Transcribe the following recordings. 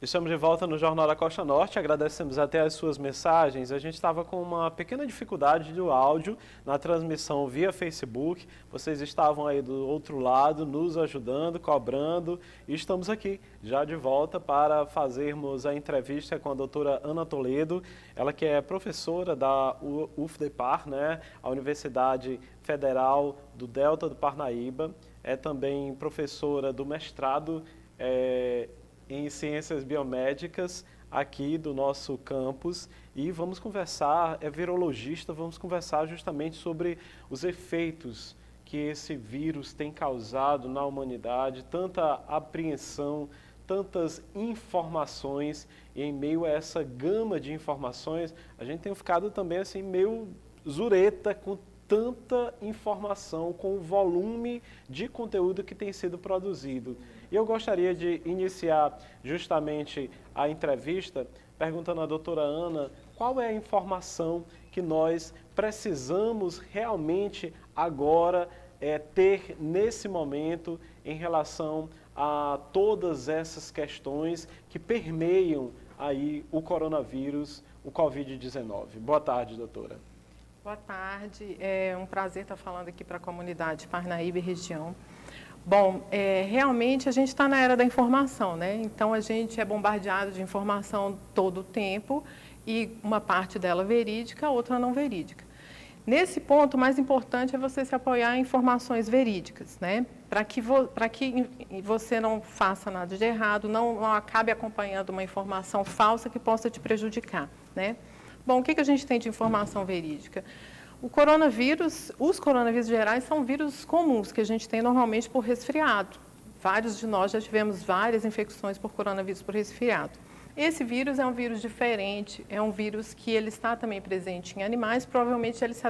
Estamos de volta no Jornal da Costa Norte, agradecemos até as suas mensagens. A gente estava com uma pequena dificuldade do áudio na transmissão via Facebook. Vocês estavam aí do outro lado, nos ajudando, cobrando. E estamos aqui, já de volta, para fazermos a entrevista com a doutora Ana Toledo. Ela que é professora da UFDPAR, né, a Universidade Federal do Delta do Parnaíba. É também professora do mestrado em Ciências Biomédicas aqui do nosso campus e vamos conversar, é virologista, vamos conversar justamente sobre os efeitos que esse vírus tem causado na humanidade, tanta apreensão, tantas informações e em meio a essa gama de informações, a gente tem ficado também assim meio zureta com tanta informação, com o volume de conteúdo que tem sido produzido. E eu gostaria de iniciar justamente a entrevista perguntando à doutora Ana qual é a informação que nós precisamos realmente agora ter nesse momento em relação a todas essas questões que permeiam aí o coronavírus, o Covid-19. Boa tarde, doutora. Boa tarde, é um prazer estar falando aqui para a comunidade Parnaíba e região. Bom, realmente a gente está na era da informação, né? Então a gente é bombardeado de informação todo o tempo e uma parte dela verídica, outra não verídica. Nesse ponto, o mais importante é você se apoiar em informações verídicas, né? Para que você não faça nada de errado, não acabe acompanhando uma informação falsa que possa te prejudicar, né? Bom, o que a gente tem de informação verídica? Os coronavírus gerais são vírus comuns que a gente tem normalmente por resfriado. Vários de nós já tivemos várias infecções por coronavírus por resfriado. Esse vírus é um vírus diferente, é um vírus que ele está também presente em animais, provavelmente ele se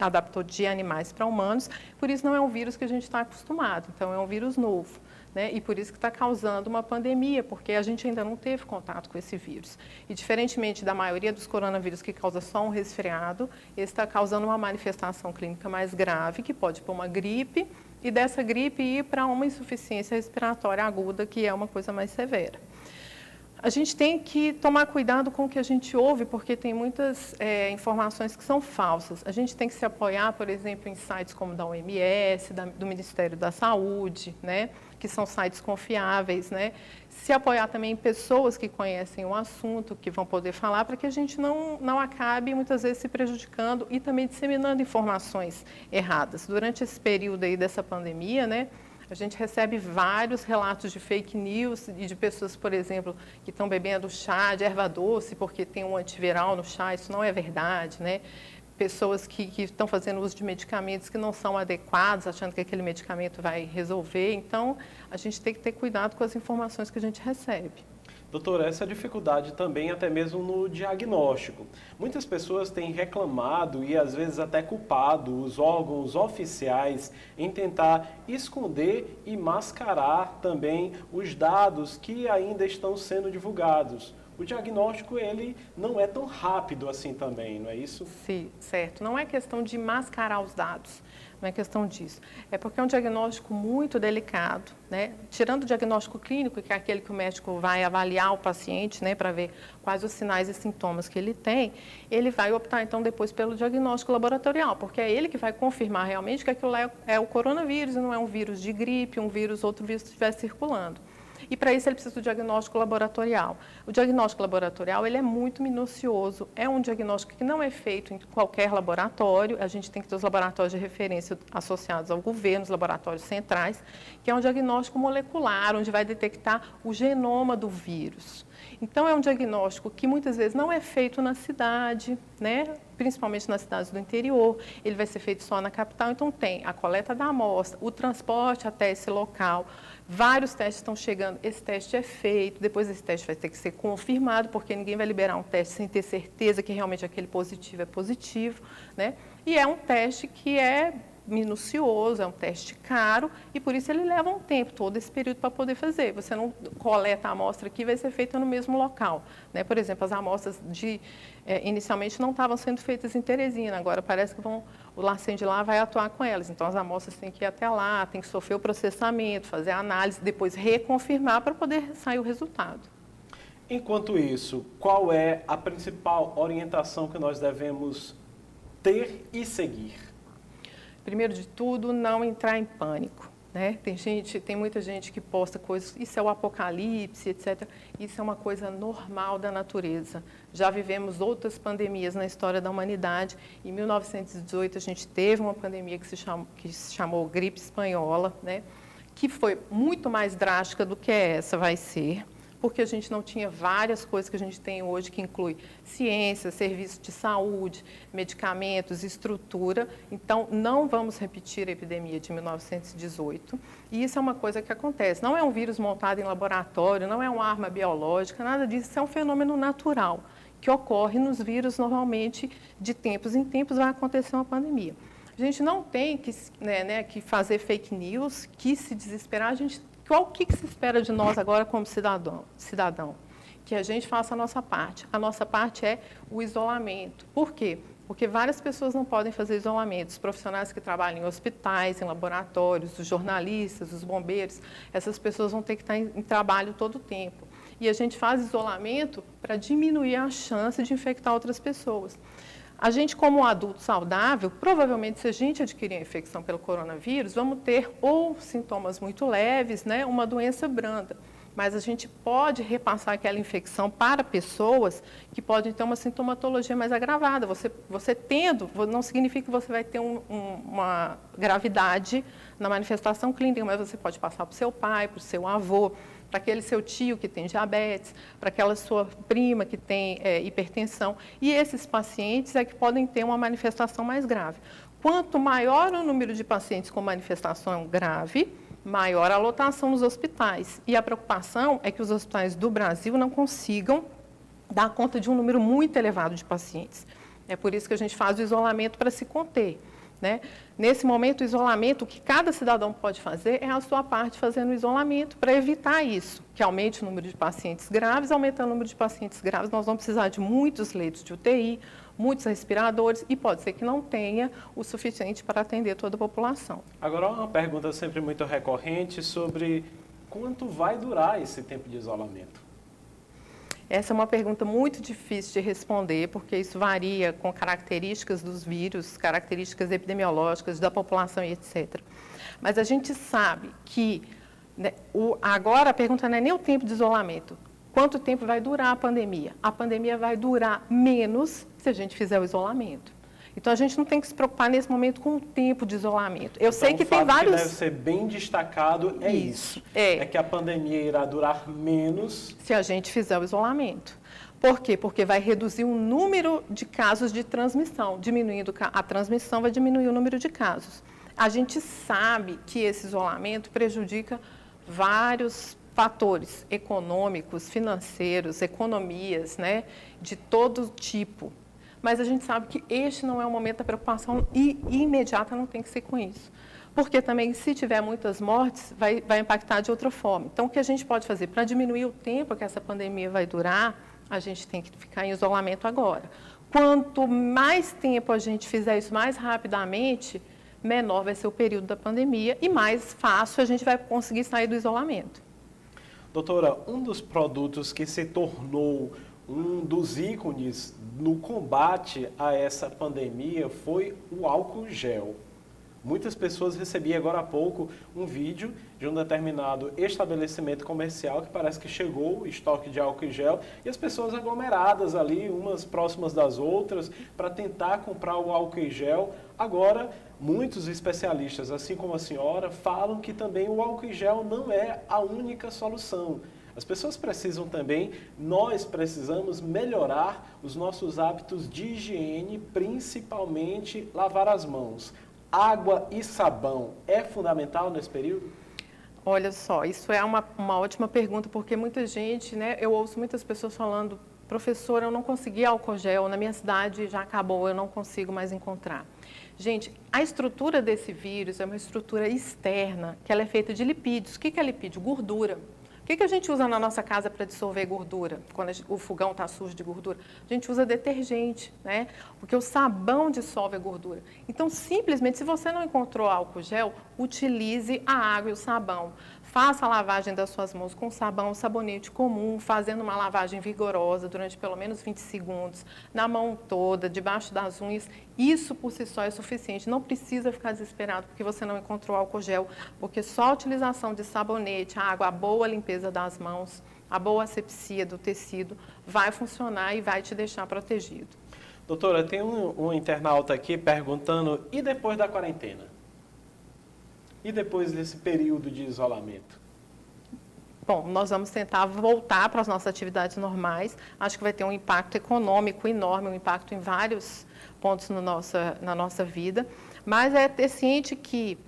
adaptou de animais para humanos, por isso não é um vírus que a gente está acostumado, então é um vírus novo. Né? E por isso que está causando uma pandemia, porque a gente ainda não teve contato com esse vírus. E diferentemente da maioria dos coronavírus que causa só um resfriado, esse está causando uma manifestação clínica mais grave, que pode ir para uma gripe, e dessa gripe ir para uma insuficiência respiratória aguda, que é uma coisa mais severa. A gente tem que tomar cuidado com o que a gente ouve, porque tem muitas informações que são falsas. A gente tem que se apoiar, por exemplo, em sites como da OMS, do Ministério da Saúde, né, que são sites confiáveis, né? Se apoiar também em pessoas que conhecem o assunto, que vão poder falar, para que a gente não acabe, muitas vezes, se prejudicando e também disseminando informações erradas. Durante esse período aí dessa pandemia, né, a gente recebe vários relatos de fake news e de pessoas, por exemplo, que estão bebendo chá de erva doce porque tem um antiviral no chá, isso não é verdade, né? Pessoas que estão fazendo uso de medicamentos que não são adequados, achando que aquele medicamento vai resolver. Então, a gente tem que ter cuidado com as informações que a gente recebe. Doutora, essa dificuldade também até mesmo no diagnóstico. Muitas pessoas têm reclamado e às vezes até culpado os órgãos oficiais em tentar esconder e mascarar também os dados que ainda estão sendo divulgados. O diagnóstico, ele não é tão rápido assim também, não é isso? Sim, certo. Não é questão de mascarar os dados, não é questão disso. É porque é um diagnóstico muito delicado, né? Tirando o diagnóstico clínico, que é aquele que o médico vai avaliar o paciente, né, para ver quais os sinais e sintomas que ele tem, ele vai optar, então, depois pelo diagnóstico laboratorial, porque é ele que vai confirmar realmente que aquilo é o coronavírus e não é um vírus de gripe, outro vírus que estiver circulando. E para isso ele precisa do diagnóstico laboratorial. O diagnóstico laboratorial ele é muito minucioso, é um diagnóstico que não é feito em qualquer laboratório, a gente tem que ter os laboratórios de referência associados ao governo, os laboratórios centrais, que é um diagnóstico molecular, onde vai detectar o genoma do vírus. Então, é um diagnóstico que muitas vezes não é feito na cidade, né? Principalmente nas cidades do interior, ele vai ser feito só na capital, então tem a coleta da amostra, o transporte até esse local, vários testes estão chegando, esse teste é feito, depois esse teste vai ter que ser confirmado, porque ninguém vai liberar um teste sem ter certeza que realmente aquele positivo é positivo, né? E é um teste que é minucioso, é um teste caro e por isso ele leva um tempo, todo esse período para poder fazer. Você não coleta a amostra aqui, vai ser feita no mesmo local, né? Por exemplo, as amostras inicialmente não estavam sendo feitas em Teresina, agora parece que o LACEN de lá vai atuar com elas, então as amostras têm que ir até lá, tem que sofrer o processamento, fazer a análise, depois reconfirmar para poder sair o resultado. Enquanto isso, qual é a principal orientação que nós devemos ter e seguir? Primeiro de tudo, não entrar em pânico. Né? Tem muita gente que posta coisas, isso é o apocalipse, etc. Isso é uma coisa normal da natureza. Já vivemos outras pandemias na história da humanidade. Em 1918, a gente teve uma pandemia que se chamou gripe espanhola, né? Que foi muito mais drástica do que essa vai ser, porque a gente não tinha várias coisas que a gente tem hoje, que inclui ciência, serviço de saúde, medicamentos, estrutura. Então, não vamos repetir a epidemia de 1918. E isso é uma coisa que acontece. Não é um vírus montado em laboratório, não é uma arma biológica, nada disso. Isso é um fenômeno natural, que ocorre nos vírus normalmente, de tempos em tempos vai acontecer uma pandemia. A gente não tem que fazer fake news, que se desesperar. O que se espera de nós agora como cidadão? Que a gente faça a nossa parte. A nossa parte é o isolamento. Por quê? Porque várias pessoas não podem fazer isolamento. Os profissionais que trabalham em hospitais, em laboratórios, os jornalistas, os bombeiros, essas pessoas vão ter que estar em trabalho todo o tempo. E a gente faz isolamento para diminuir a chance de infectar outras pessoas. A gente, como um adulto saudável, provavelmente, se a gente adquirir a infecção pelo coronavírus, vamos ter ou sintomas muito leves, né, uma doença branda. Mas a gente pode repassar aquela infecção para pessoas que podem ter uma sintomatologia mais agravada. Você tendo, não significa que você vai ter uma gravidade na manifestação clínica, mas você pode passar para o seu pai, para o seu avô, para aquele seu tio que tem diabetes, para aquela sua prima que tem hipertensão. E esses pacientes é que podem ter uma manifestação mais grave. Quanto maior o número de pacientes com manifestação grave, maior a lotação nos hospitais. E a preocupação é que os hospitais do Brasil não consigam dar conta de um número muito elevado de pacientes. É por isso que a gente faz o isolamento para se conter. Né? Nesse momento, o isolamento, o que cada cidadão pode fazer é a sua parte fazendo o isolamento para evitar isso, que aumente o número de pacientes graves. Aumentando o número de pacientes graves, nós vamos precisar de muitos leitos de UTI, muitos respiradores e pode ser que não tenha o suficiente para atender toda a população. Agora, uma pergunta sempre muito recorrente sobre quanto vai durar esse tempo de isolamento? Essa é uma pergunta muito difícil de responder, porque isso varia com características dos vírus, características epidemiológicas da população e etc. Mas a gente sabe que, né, agora a pergunta não é nem o tempo de isolamento. Quanto tempo vai durar a pandemia? A pandemia vai durar menos se a gente fizer o isolamento. Então, a gente não tem que se preocupar nesse momento com o tempo de isolamento. Eu sei que tem vários... O que deve ser bem destacado é isso. É que a pandemia irá durar menos... se a gente fizer o isolamento. Por quê? Porque vai reduzir o número de casos de transmissão. Diminuindo a transmissão, vai diminuir o número de casos. A gente sabe que esse isolamento prejudica vários fatores econômicos, financeiros, economias, né, de todo tipo. Mas a gente sabe que este não é o momento da preocupação e imediata não tem que ser com isso. Porque também, se tiver muitas mortes, vai impactar de outra forma. Então, o que a gente pode fazer para diminuir o tempo que essa pandemia vai durar, a gente tem que ficar em isolamento agora. Quanto mais tempo a gente fizer isso mais rapidamente, menor vai ser o período da pandemia e mais fácil a gente vai conseguir sair do isolamento. Doutora, um dos produtos que se tornou um dos ícones no combate a essa pandemia foi o álcool gel. Muitas pessoas recebiam agora há pouco um vídeo de um determinado estabelecimento comercial que parece que chegou o estoque de álcool gel e as pessoas aglomeradas ali, umas próximas das outras, para tentar comprar o álcool gel. Agora, muitos especialistas, assim como a senhora, falam que também o álcool gel não é a única solução. As pessoas precisam também, nós precisamos melhorar os nossos hábitos de higiene, principalmente lavar as mãos. Água e sabão é fundamental nesse período? Olha só, isso é uma ótima pergunta, porque muita gente, né, eu ouço muitas pessoas falando, professora, eu não consegui álcool gel, na minha cidade já acabou, eu não consigo mais encontrar. Gente, a estrutura desse vírus é uma estrutura externa, que ela é feita de lipídios. O que é lipídio? Gordura. O que a gente usa na nossa casa para dissolver gordura, quando o fogão está sujo de gordura? A gente usa detergente, né? Porque o sabão dissolve a gordura. Então, simplesmente, se você não encontrou álcool gel, utilize a água e o sabão. faça a lavagem das suas mãos com sabão, sabonete comum, fazendo uma lavagem vigorosa durante pelo menos 20 segundos, na mão toda, debaixo das unhas. Isso por si só é suficiente. Não precisa ficar desesperado porque você não encontrou álcool gel, porque só a utilização de sabonete, água, a boa limpeza das mãos, a boa asepsia do tecido vai funcionar e vai te deixar protegido. Doutora, tem um internauta aqui perguntando, e depois da quarentena? E depois desse período de isolamento? Bom, nós vamos tentar voltar para as nossas atividades normais. Acho que vai ter um impacto econômico enorme, um impacto em vários pontos na nossa vida. Mas é ter ciente que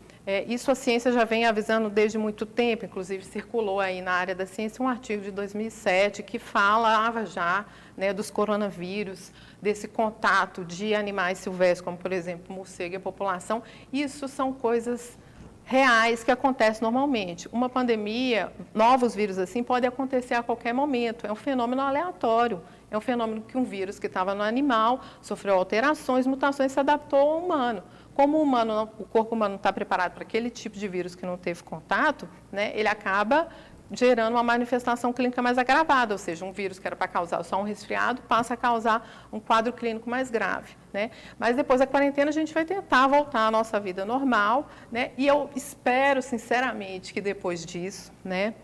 isso a ciência já vem avisando desde muito tempo. Inclusive, circulou aí na área da ciência um artigo de 2007 que falava já, né, dos coronavírus, desse contato de animais silvestres, como, por exemplo, morcego e a população. Isso são coisas reais que acontecem normalmente. Uma pandemia, novos vírus assim, podem acontecer a qualquer momento. É um fenômeno aleatório. É um fenômeno que um vírus que estava no animal sofreu alterações, mutações, se adaptou ao humano. Como o corpo humano não está preparado para aquele tipo de vírus que não teve contato, né, ele acaba gerando uma manifestação clínica mais agravada, ou seja, um vírus que era para causar só um resfriado passa a causar um quadro clínico mais grave, né? Mas depois da quarentena a gente vai tentar voltar à nossa vida normal, né? E eu espero sinceramente que depois disso, né,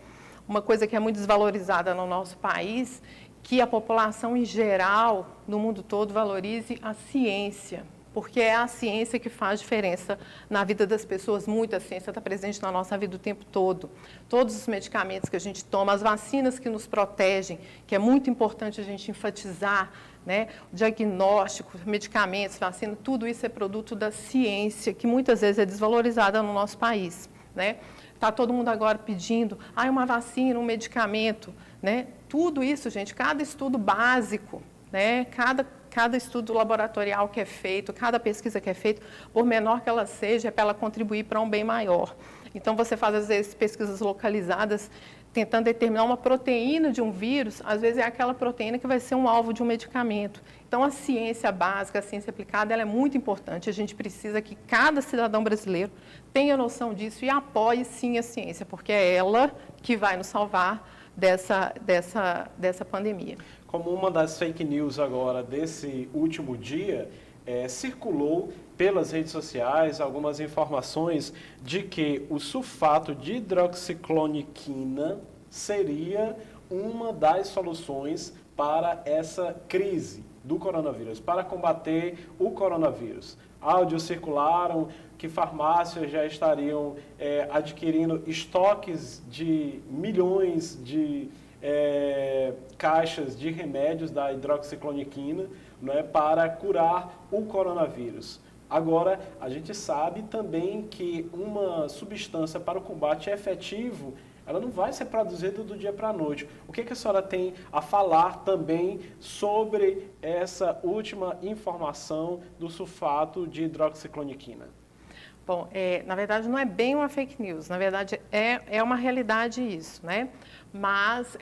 uma coisa que é muito desvalorizada no nosso país, que a população em geral, no mundo todo, valorize a ciência. Porque é a ciência que faz diferença na vida das pessoas. Muita ciência está presente na nossa vida o tempo todo. Todos os medicamentos que a gente toma, as vacinas que nos protegem, que é muito importante a gente enfatizar, né? O diagnóstico, medicamentos, vacina, tudo isso é produto da ciência, que muitas vezes é desvalorizada no nosso país, né? Está todo mundo agora pedindo, uma vacina, um medicamento, né? Tudo isso, gente, cada estudo básico, né? Cada estudo laboratorial que é feito, cada pesquisa que é feita, por menor que ela seja, é para ela contribuir para um bem maior. Então, você faz, às vezes, pesquisas localizadas, tentando determinar uma proteína de um vírus, às vezes é aquela proteína que vai ser um alvo de um medicamento. Então, a ciência básica, a ciência aplicada, ela é muito importante. A gente precisa que cada cidadão brasileiro tenha noção disso e apoie, sim, a ciência, porque é ela que vai nos salvar dessa pandemia. Como uma das fake news agora desse último dia, circulou pelas redes sociais algumas informações de que o sulfato de hidroxicloroquina seria uma das soluções para essa crise do coronavírus, para combater o coronavírus. Áudios circularam que farmácias já estariam adquirindo estoques de milhões de caixas de remédios da hidroxicloroquina, né, para curar o coronavírus. Agora, a gente sabe também que uma substância para o combate efetivo, ela não vai ser produzida do dia para a noite. O que a senhora tem a falar também sobre essa última informação do sulfato de hidroxicloroquina? Bom, na verdade não é bem uma fake news, na verdade é uma realidade isso, né? Mas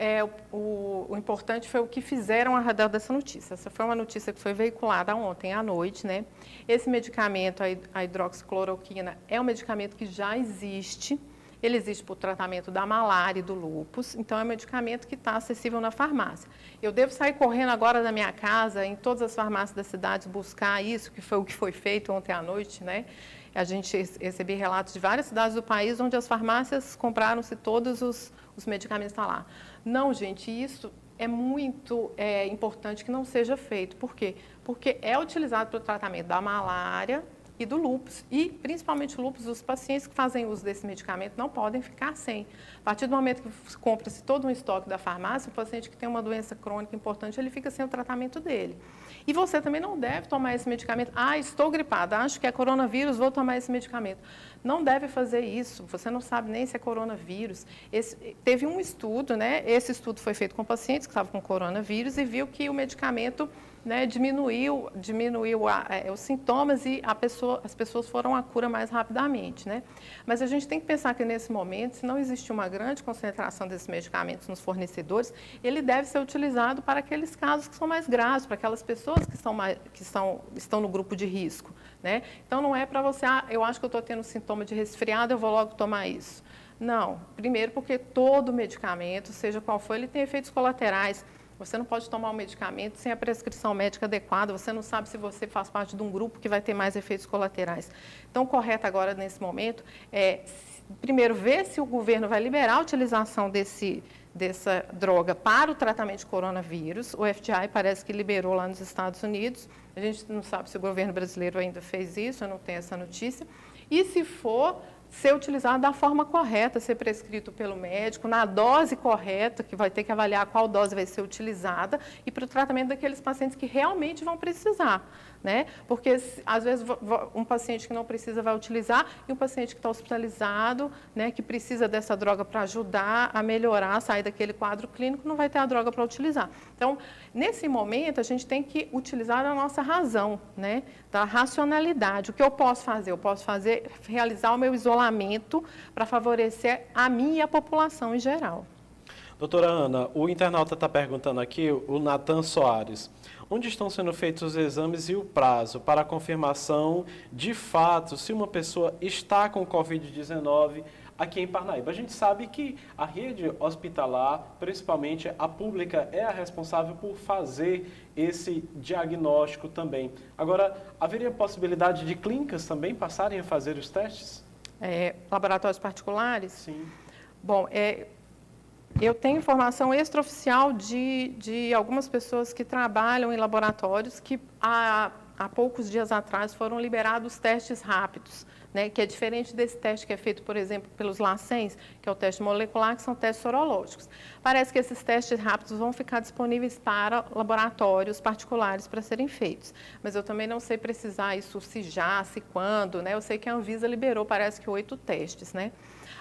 o importante foi o que fizeram ao redor dessa notícia. Essa foi uma notícia que foi veiculada ontem à noite, né? Esse medicamento, a hidroxicloroquina, é um medicamento que já existe. Ele existe para o tratamento da malária e do lúpus, então é um medicamento que está acessível na farmácia. Eu devo sair correndo agora da minha casa, em todas as farmácias da cidade, buscar isso, que foi o que foi feito ontem à noite, né? A gente recebeu relatos de várias cidades do país onde as farmácias compraram-se todos os medicamentos estão lá. Não, gente, isso é muito importante que não seja feito. Por quê? Porque é utilizado para o tratamento da malária e do lúpus. E, principalmente o lúpus, os pacientes que fazem uso desse medicamento não podem ficar sem. A partir do momento que compra-se todo um estoque da farmácia, o paciente que tem uma doença crônica importante, ele fica sem o tratamento dele. E você também não deve tomar esse medicamento. Estou gripada, acho que é coronavírus, vou tomar esse medicamento. Não deve fazer isso, você não sabe nem se é coronavírus. Teve um estudo, né? Esse estudo foi feito com pacientes que estavam com coronavírus e viu que o medicamento, né, diminuiu os sintomas e as pessoas foram à cura mais rapidamente, né? Mas a gente tem que pensar que nesse momento, se não existe uma grande concentração desses medicamentos nos fornecedores, ele deve ser utilizado para aqueles casos que são mais graves, para aquelas pessoas que estão no grupo de risco, né? Então não é para você, eu acho que eu estou tendo sintoma de resfriado, eu vou logo tomar isso. Não. Primeiro porque todo medicamento, seja qual for, ele tem efeitos colaterais. Você não pode tomar um medicamento sem a prescrição médica adequada, você não sabe se você faz parte de um grupo que vai ter mais efeitos colaterais. Então, o correto agora, nesse momento, é, primeiro, ver se o governo vai liberar a utilização dessa droga para o tratamento de coronavírus. O FDI parece que liberou lá nos Estados Unidos. A gente não sabe se o governo brasileiro ainda fez isso, eu não tenho essa notícia. E se for, ser utilizado da forma correta, ser prescrito pelo médico, na dose correta, que vai ter que avaliar qual dose vai ser utilizada, e para o tratamento daqueles pacientes que realmente vão precisar, né? Porque, às vezes, um paciente que não precisa vai utilizar, e um paciente que está hospitalizado, né, que precisa dessa droga para ajudar a melhorar, sair daquele quadro clínico, não vai ter a droga para utilizar. Então, nesse momento, a gente tem que utilizar a nossa razão, né, da racionalidade. O que eu posso fazer? Eu posso realizar o meu isolamento para favorecer a mim e a população em geral. Doutora Ana, o internauta está perguntando aqui, o Nathan Soares, onde estão sendo feitos os exames e o prazo para a confirmação de fato se uma pessoa está com Covid-19 aqui em Parnaíba? A gente sabe que a rede hospitalar, principalmente a pública, é a responsável por fazer esse diagnóstico também. Agora, haveria possibilidade de clínicas também passarem a fazer os testes? Laboratórios particulares? Sim. Bom, eu tenho informação extraoficial de algumas pessoas que trabalham em laboratórios que há poucos dias atrás foram liberados testes rápidos, né, que é diferente desse teste que é feito, por exemplo, pelos LACENS, que é o teste molecular, que são testes sorológicos. Parece que esses testes rápidos vão ficar disponíveis para laboratórios particulares para serem feitos. Mas eu também não sei precisar isso se já, se quando, né? Eu sei que a Anvisa liberou, parece que 8 testes, né?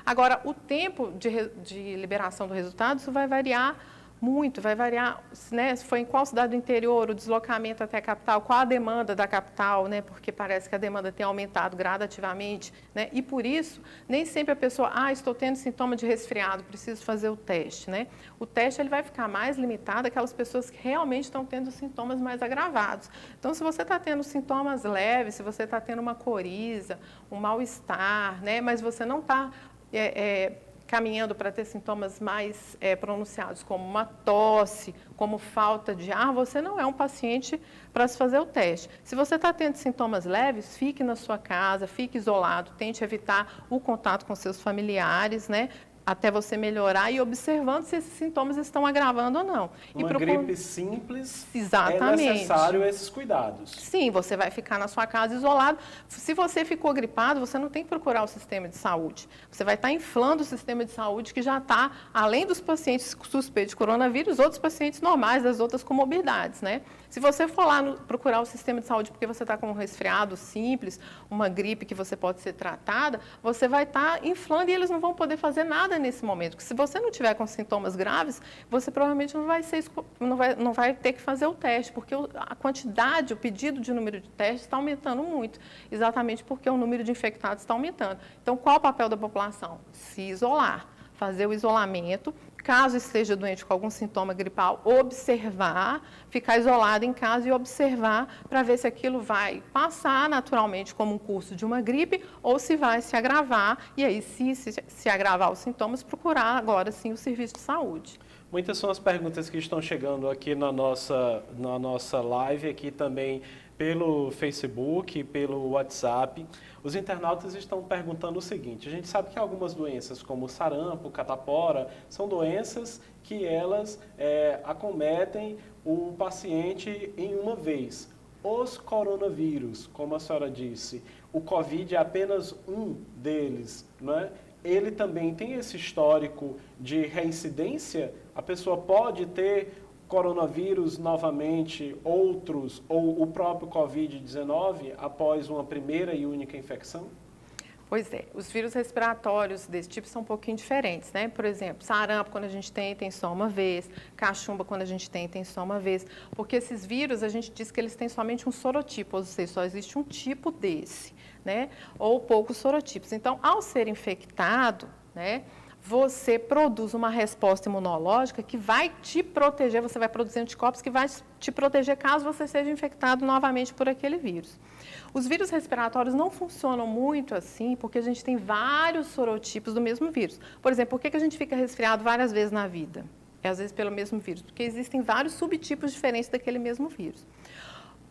Agora, o tempo de liberação do resultado, isso vai variar muito, vai variar, né, se for em qual cidade do interior, o deslocamento até a capital, qual a demanda da capital, né, porque parece que a demanda tem aumentado gradativamente, né, e por isso, nem sempre a pessoa, estou tendo sintoma de resfriado, preciso fazer o teste, né. O teste ele vai ficar mais limitado àquelas pessoas que realmente estão tendo sintomas mais agravados. Então, se você está tendo sintomas leves, se você está tendo uma coriza, um mal-estar, né, mas você não está caminhando para ter sintomas mais pronunciados, como uma tosse, como falta de ar, você não é um paciente para se fazer o teste. Se você está tendo sintomas leves, fique na sua casa, fique isolado, tente evitar o contato com seus familiares, né? Até você melhorar e observando se esses sintomas estão agravando ou não. Uma gripe simples, exatamente, é necessário esses cuidados. Sim, você vai ficar na sua casa isolado. Se você ficou gripado, você não tem que procurar o sistema de saúde. Você vai estar inflando o sistema de saúde que já está, além dos pacientes suspeitos de coronavírus, outros pacientes normais das outras comorbidades, né? Se você for lá procurar o sistema de saúde porque você está com um resfriado simples, uma gripe que você pode ser tratada, você vai estar inflando e eles não vão poder fazer nada nesse momento. Porque se você não tiver com sintomas graves, você provavelmente não vai ter que fazer o teste, porque a quantidade, o pedido de número de testes está aumentando muito, exatamente porque o número de infectados está aumentando. Então, qual o papel da população? Se isolar, fazer o isolamento. Caso esteja doente com algum sintoma gripal, observar, ficar isolado em casa e observar para ver se aquilo vai passar naturalmente como um curso de uma gripe ou se vai se agravar. E aí, se agravar os sintomas, procurar agora sim o serviço de saúde. Muitas são as perguntas que estão chegando aqui na nossa live, aqui também pelo Facebook, pelo WhatsApp. Os internautas estão perguntando o seguinte: a gente sabe que algumas doenças, como sarampo, catapora, são doenças que elas acometem o paciente em uma vez. Os coronavírus, como a senhora disse, o Covid é apenas um deles, não é? Ele também tem esse histórico de reincidência? A pessoa pode ter coronavírus novamente, outros, ou o próprio Covid-19 após uma primeira e única infecção? Pois é, os vírus respiratórios desse tipo são um pouquinho diferentes, né? Por exemplo, sarampo, quando a gente tem só uma vez, cachumba, quando a gente tem só uma vez, porque esses vírus, a gente diz que eles têm somente um sorotipo, ou seja, só existe um tipo desse, né? Ou poucos sorotipos. Então, ao ser infectado, né, você produz uma resposta imunológica que vai te proteger, você vai produzir anticorpos que vai te proteger caso você seja infectado novamente por aquele vírus. Os vírus respiratórios não funcionam muito assim, porque a gente tem vários sorotipos do mesmo vírus. Por exemplo, por que a gente fica resfriado várias vezes na vida? Às vezes pelo mesmo vírus, porque existem vários subtipos diferentes daquele mesmo vírus.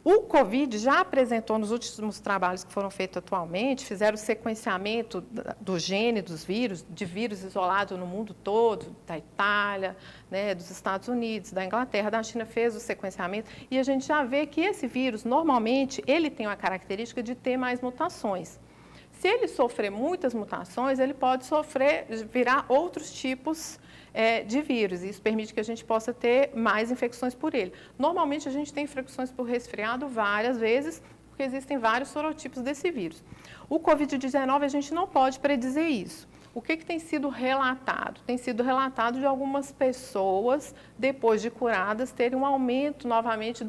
O Covid já apresentou nos últimos trabalhos que foram feitos atualmente, fizeram o sequenciamento do gene dos vírus, de vírus isolados no mundo todo, da Itália, né, dos Estados Unidos, da Inglaterra, da China, fez o sequenciamento, e a gente já vê que esse vírus, normalmente, ele tem uma característica de ter mais mutações. Se ele sofrer muitas mutações, ele pode virar outros tipos de vírus. Isso permite que a gente possa ter mais infecções por ele. Normalmente, a gente tem infecções por resfriado várias vezes, porque existem vários sorotipos desse vírus. O Covid-19, a gente não pode predizer isso. O que tem sido relatado? Tem sido relatado de algumas pessoas, depois de curadas, terem um aumento novamente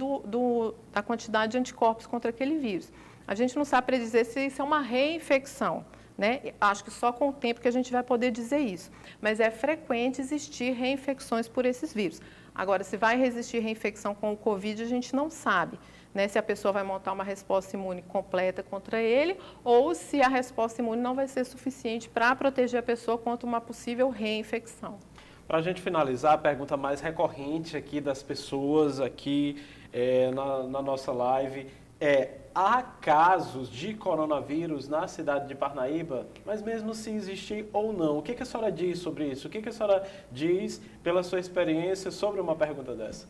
da quantidade de anticorpos contra aquele vírus. A gente não sabe predizer se isso é uma reinfecção, né? Acho que só com o tempo que a gente vai poder dizer isso. Mas é frequente existir reinfecções por esses vírus. Agora, se vai resistir reinfecção com o Covid, a gente não sabe, né? Se a pessoa vai montar uma resposta imune completa contra ele ou se a resposta imune não vai ser suficiente para proteger a pessoa contra uma possível reinfecção. Para a gente finalizar, a pergunta mais recorrente aqui das pessoas aqui na nossa live há casos de coronavírus na cidade de Parnaíba, mas mesmo se existir ou não, o que a senhora diz sobre isso? O que a senhora diz pela sua experiência sobre uma pergunta dessa?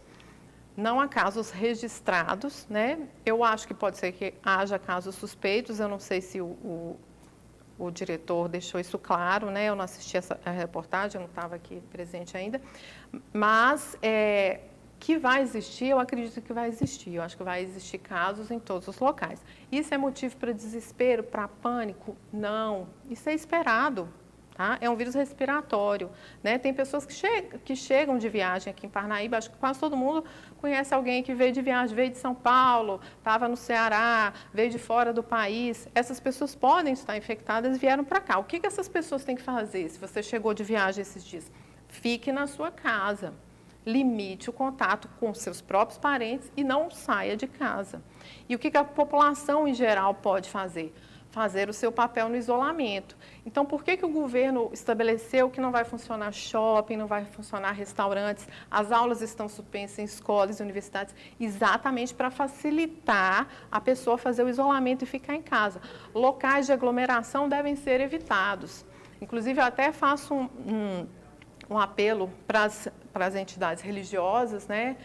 Não há casos registrados, né? Eu acho que pode ser que haja casos suspeitos, eu não sei se o diretor deixou isso claro, né? Eu não assisti a reportagem, eu não estava aqui presente ainda, mas que vai existir, eu acredito que vai existir. Eu acho que vai existir casos em todos os locais. Isso é motivo para desespero, para pânico? Não. Isso é esperado. Tá? É um vírus respiratório. Né? Tem pessoas que chegam de viagem aqui em Parnaíba, acho que quase todo mundo conhece alguém que veio de viagem, veio de São Paulo, estava no Ceará, veio de fora do país. Essas pessoas podem estar infectadas e vieram para cá. O que essas pessoas têm que fazer se você chegou de viagem esses dias? Fique na sua casa. Limite o contato com seus próprios parentes e não saia de casa. E o que a população em geral pode fazer? Fazer o seu papel no isolamento. Então, por que o governo estabeleceu que não vai funcionar shopping, não vai funcionar restaurantes, as aulas estão suspensas em escolas e universidades? Exatamente para facilitar a pessoa fazer o isolamento e ficar em casa. Locais de aglomeração devem ser evitados. Inclusive, eu até faço um apelo para as entidades religiosas, né,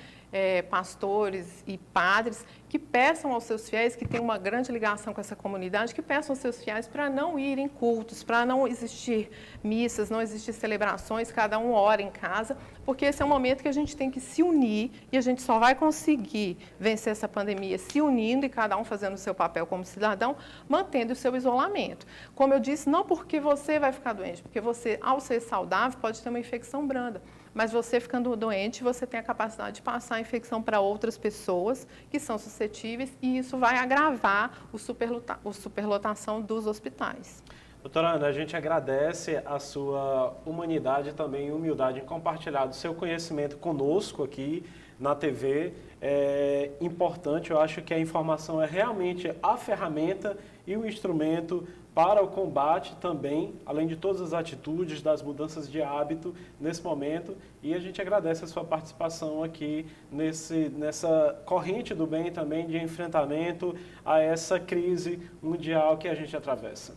pastores e padres, que peçam aos seus fiéis, que têm uma grande ligação com essa comunidade, que peçam aos seus fiéis para não irem cultos, para não existir missas, não existir celebrações, cada um ora em casa, porque esse é um momento que a gente tem que se unir e a gente só vai conseguir vencer essa pandemia se unindo e cada um fazendo o seu papel como cidadão, mantendo o seu isolamento. Como eu disse, não porque você vai ficar doente, porque você, ao ser saudável, pode ter uma infecção branda. Mas você ficando doente, você tem a capacidade de passar a infecção para outras pessoas que são suscetíveis e isso vai agravar a superlotação dos hospitais. Doutora Ana, a gente agradece a sua humanidade e também humildade em compartilhar o seu conhecimento conosco aqui na TV. É importante, eu acho que a informação é realmente a ferramenta e o instrumento para o combate também, além de todas as atitudes, das mudanças de hábito nesse momento. E a gente agradece a sua participação aqui nessa corrente do bem também de enfrentamento a essa crise mundial que a gente atravessa.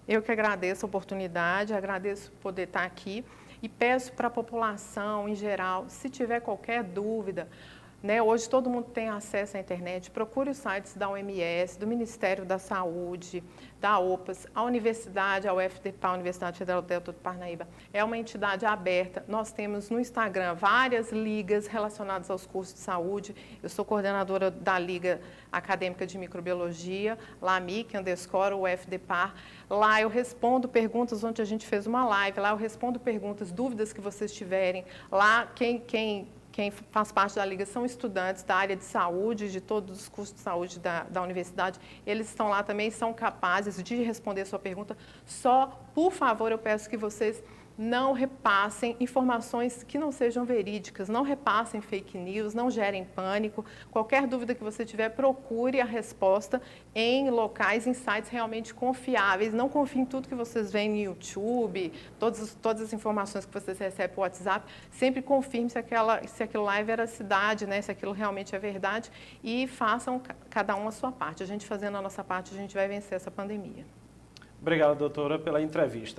Eu que agradeço a oportunidade, agradeço poder estar aqui e peço para a população em geral, se tiver qualquer dúvida, né, hoje todo mundo tem acesso à internet, procure os sites da OMS, do Ministério da Saúde, da OPAS, a universidade, a UFDPA, a Universidade Federal do Delta do Parnaíba, é uma entidade aberta. Nós temos no Instagram várias ligas relacionadas aos cursos de saúde. Eu sou coordenadora da Liga Acadêmica de Microbiologia, LAMIC_UFDPAR. Lá eu respondo perguntas, ontem a gente fez uma live, lá eu respondo perguntas, dúvidas que vocês tiverem. Lá quem faz parte da Liga são estudantes da área de saúde, de todos os cursos de saúde da universidade. Eles estão lá também e são capazes de responder a sua pergunta. Só, por favor, eu peço que vocês não repassem informações que não sejam verídicas, não repassem fake news, não gerem pânico. Qualquer dúvida que você tiver, procure a resposta em locais, em sites realmente confiáveis. Não confie em tudo que vocês veem no YouTube, todas as informações que vocês recebem por WhatsApp. Sempre confirme se aquilo lá é veracidade, né? Se aquilo realmente é verdade, e façam cada um a sua parte. A gente fazendo a nossa parte, a gente vai vencer essa pandemia. Obrigado, doutora, pela entrevista.